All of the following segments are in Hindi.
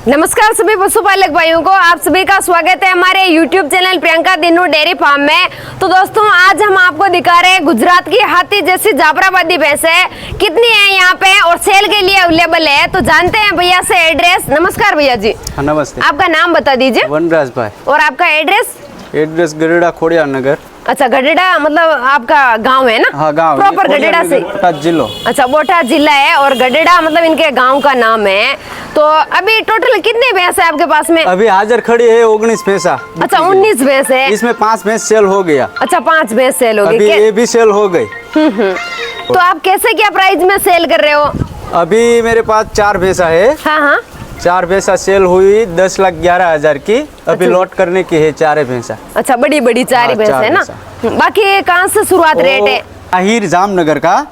नमस्कार सभी पशुपालक भाइयों को, आप सभी का स्वागत है हमारे YouTube channel Priyanka Dinu dairy farm में। तो दोस्तों आज हम आपको दिखा रहे हैं गुजरात की हाथी जैसी जाफराबादी भैंस है, कितनी है यहाँ पे और सेल के लिए अवेलेबल है। तो जानते हैं भैया से एड्रेस। नमस्कार भैया जी। नमस्ते। आपका नाम बता दीजिए। वनराज भाई। और आपका एड्रेस? एड्रेस गढ़ेड़ा खोड़िया नगर। अच्छा, गढ़ेड़ा मतलब आपका गांव है ना? हाँ गांव, प्रॉपर गढ़ेड़ा से। बोटाद जिला। अच्छा, बोटाद जिला है और गढ़ेड़ा मतलब इनके गांव का नाम है। तो अभी टोटल कितने भैंस है आपके पास में? अभी हाजिर खड़ी है 19 भैंसा। अच्छा 19 भैंस है। इसमें 5 भैंस सेल हो गया। अच्छा 5 भैंस सेल हो गई। अभी ये भी सेल हो गई। तो आप कैसे क्या प्राइस में सेल कर रहे हो? अभी मेरे पास 4 भैंसा है। हाँ हाँ। 4 भैंसा सेल हुई 10,11,000 की। अभी लॉट करने की है 4 भैंसा। अच्छा बड़ी बड़ी 4 भैंस है ना। बाकी कहाँ से शुरुआत रेट है? आहिर जामनगर का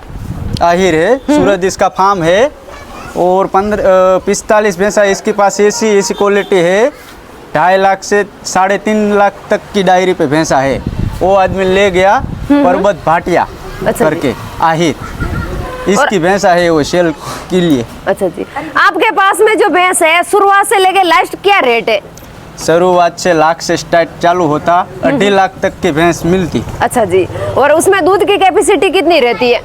आहिर है, सूरज इसका फार्म है। और 45 भैंसा इसके पास ऐसी क्वालिटी है। 2.5 लाख से 3.5 लाख तक की डायरी पे भैंसा है। वो आदमी ले गया पर्वत भाटिया करके आहिर, इसकी भैंसा है वो सेल के लिए। अच्छा जी, आपके पास में जो भैंस है शुरुआत से लेके लास्ट क्या रेट है? शुरुआत से लाख से स्टार्ट चालू होता, 2.5 लाख तक की भैंस मिलती। अच्छा जी, और उसमें दूध की कैपेसिटी कितनी रहती है?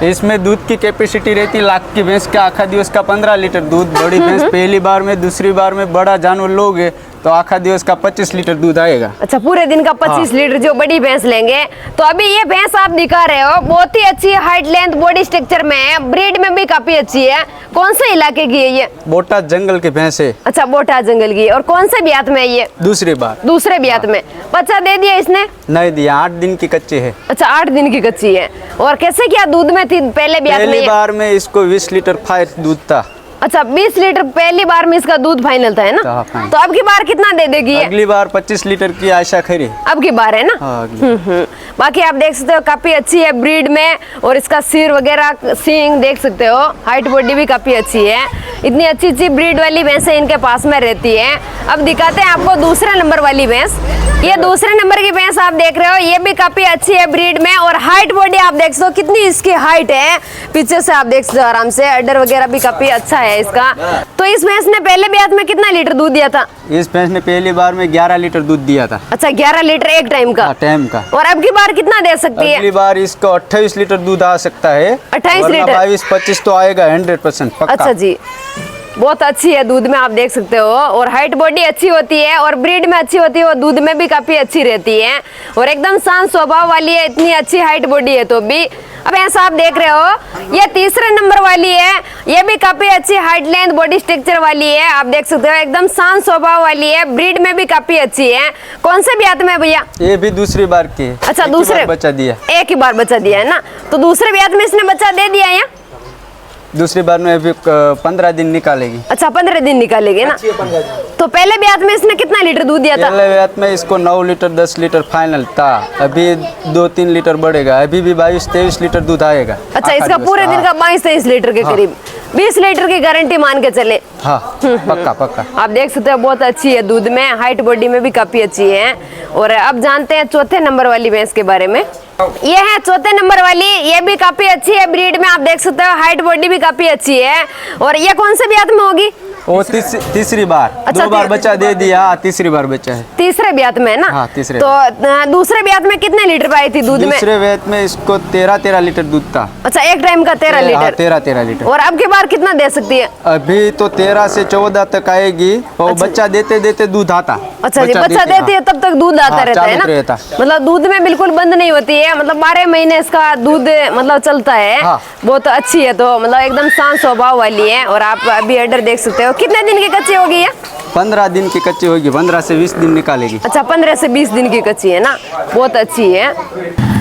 इसमें दूध की कैपेसिटी रहती लाख की भैंस का आखा दिवस का 15 लीटर दूध। बड़ी भैंस पहली बार में दूसरी बार में बड़ा जानवर लोगे तो आखा दिवस का 25 लीटर दूध आएगा। अच्छा पूरे दिन का 25 लीटर जो बड़ी भैंस लेंगे। तो अभी ये भैंस आप दिखा रहे हो बहुत ही अच्छी हाइट लेंथ बॉडी स्ट्रक्चर में है, ब्रीड में भी काफी अच्छी है। कौन से इलाके की है ये? बोटाद जंगल की भैंस है। अच्छा बोटाद जंगल की। और कौन से ब्यात में है ये? दूसरी बार। दूसरे ब्यात में। बच्चा दे दिया इसने? नहीं दिया, 8 दिन की कच्ची है। अच्छा 8 दिन की कच्ची है। और कैसे क्या दूध में थी पहले ब्यात में? पहली बार में इसको 20 लीटर फायर दूध था। अच्छा 20 लीटर पहली बार में इसका दूध फाइनल था, है ना? तो अब की बार कितना दे देगी? अगली बार 25 लीटर की आशा खरी। अब की बार है ना? हाँ, बाकी आप देख सकते हो काफी अच्छी है ब्रीड में। और इसका सिर वगैरह सींग देख सकते हो, हाइट बॉडी भी काफी अच्छी है। इतनी अच्छी अच्छी ब्रीड वाली भैंसें इनके पास में रहती है। अब दिखाते हैं आपको दूसरे नंबर वाली भैंस। ये दूसरे नंबर की भैंस आप देख रहे हो, ये भी काफी अच्छी है ब्रीड में। और हाइट बॉडी आप देख सकते हो कितनी इसकी हाइट है, पीछे से आप देख सकते हो आराम से। अडर वगैरह भी काफी अच्छा है इसका। तो इस भैंस ने पहले ब्यात में कितना लीटर दूध दिया था? इस भैंस ने पहली बार में 11 लीटर दूध दिया था। अच्छा 11 लीटर एक टाइम का? टाइम का। और अब की बार कितना दे सकती है? अगली बार इसको 28 लीटर दूध आ सकता है। 28 लीटर? 22-25 तो आएगा 100% पक्का। अच्छा जी, बहुत अच्छी है दूध में आप देख सकते हो। और हाइट बॉडी अच्छी होती है और ब्रीड में अच्छी होती है और दूध में भी काफी अच्छी रहती है। और एकदम शांत स्वभाव वाली है, इतनी अच्छी हाइट बॉडी है तो भी। अब ऐसा आप देख रहे हो ये तीसरे नंबर वाली है, ये भी काफी अच्छी हाइट लेंथ बॉडी स्ट्रक्चर वाली है। आप देख सकते हो एकदम शांत स्वभाव वाली है, ब्रीड में भी काफी अच्छी है। कौन से ब्यात में भैया? ये भी दूसरी बार की है। अच्छा दूसरे बच्चा दिया, एक ही बार बच्चा दिया है ना। तो दूसरे ब्यात में इसने बच्चा दे दिया है? दूसरी बार में अभी 15 दिन निकालेगी। अच्छा 15 दिन निकालेगी ना। तो पहले ब्यात में इसने कितना लीटर दूध दिया था? पहले ब्यात में इसको 9 लीटर 10 लीटर फाइनल था। अभी 2-3 लीटर बढ़ेगा, अभी भी 22-23 लीटर दूध आएगा। अच्छा इसका पूरे दिन का 22-23 लीटर के करीब। 20 लीटर की गारंटी मान के चले। हाँ पक्का पक्का। आप देख सकते हो बहुत अच्छी है दूध में, हाइट बॉडी में भी काफी अच्छी है। और अब जानते हैं चौथे नंबर वाली भैंस के बारे में। ये है चौथे नंबर वाली, ये भी काफी अच्छी है ब्रीड में। आप देख सकते हो हाइट बॉडी भी काफी अच्छी है। और ये कौन से ब्यात में होगी? वो तीसरी बार। अच्छा, 2 बार बच्चा दे दिया, तीसरी बार बच्चा है। तीसरे ब्यात में ना? हाँ तीसरे। तो दूसरे ब्यात में कितने लीटर पाई थी दूध में? दूसरे ब्यात में इसको 13 लीटर दूध था। अच्छा एक टाइम का 13 लीटर? 13 लीटर। और अब की बार कितना दे सकती है? अभी तो 13 से 14 तक आएगी। और बच्चा देते देते दूध आता। अच्छा जी, बच्चा देती है तब तक दूध आता रहता है ना। मतलब दूध में बिल्कुल बंद नहीं होती है, मतलब 12 महीने इसका दूध मतलब चलता है। बहुत अच्छी है, तो मतलब एकदम शांत स्वभाव वाली है। और आप अभी अडर देख सकते हो। कितने दिन की कच्ची होगी ये? 15 दिन की कच्ची होगी, 15 से 20 दिन निकालेगी। अच्छा 15 से 20 दिन की कच्ची है ना, बहुत अच्छी है।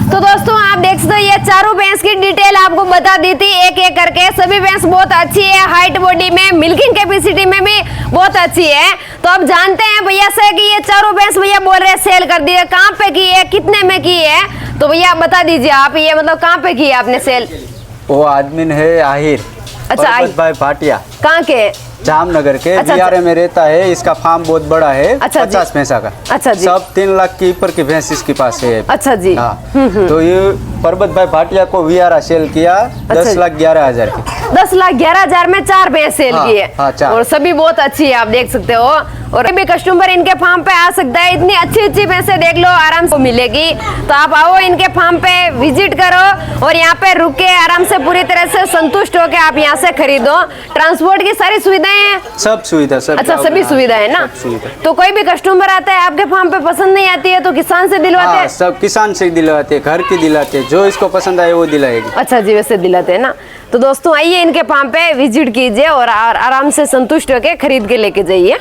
तो दोस्तों आप देख सकते हो ये चारों भैंस की डिटेल आपको बता दी थी एक एक करके। सभी भैंस बहुत अच्छी है, हाइट बॉडी में, मिल्किंग कैपेसिटी में भी बहुत अच्छी है। तो अब जानते हैं भैया से कि ये चारों भैंस भैया बोल रहे हैं सेल कर दी है, कहाँ पे की है, कितने में की है? तो भैया बता दीजिए आप, ये मतलब कहाँ पे की है आपने सेल? वो आदमी है आहिर। अच्छा भाई भाटिया। कहाँ के? जामनगर के। अच्छा, बिहार में रहता है। इसका फार्म बहुत बड़ा है। अच्छा 50 भैंसा का। अच्छा जी। सब 3 लाख के ऊपर की भैंस इसके पास है। अच्छा जी। हाँ। तो ये परबत भाई भाटिया को वीआरआ सेल किया अच्छा 10,11,000 की। 10,11,000 में 4 भैंस सेल हाँ, की है। हाँ, 4। और सभी बहुत अच्छी है, आप देख सकते हो। और कोई भी कस्टमर इनके फार्म पे आ सकता है, इतनी अच्छी अच्छी भैंसे देख लो, आराम से मिलेगी। तो आप आओ इनके फार्म पे विजिट करो और यहाँ पे रुक के आराम से पूरी तरह से संतुष्ट होकर आप यहाँ से खरीदो। ट्रांसपोर्ट की सारी सुविधाएं हैं। सब सुविधा सब। अच्छा, सभी सुविधा है ना। सब सुविधा। तो कोई भी कस्टमर आता है आपके फार्म पे, पसंद नहीं आती है तो किसान से दिलवाते हाँ, हैं। सब किसान से दिलवाते हैं, घर की दिलाते हैं, जो इसको पसंद आए वो दिलाएगी। अच्छा जी, वैसे दिलाते हैं ना। तो दोस्तों आइए इनके फार्म पे विजिट कीजिए और आराम से संतुष्ट होकर खरीद के लेके जाइए।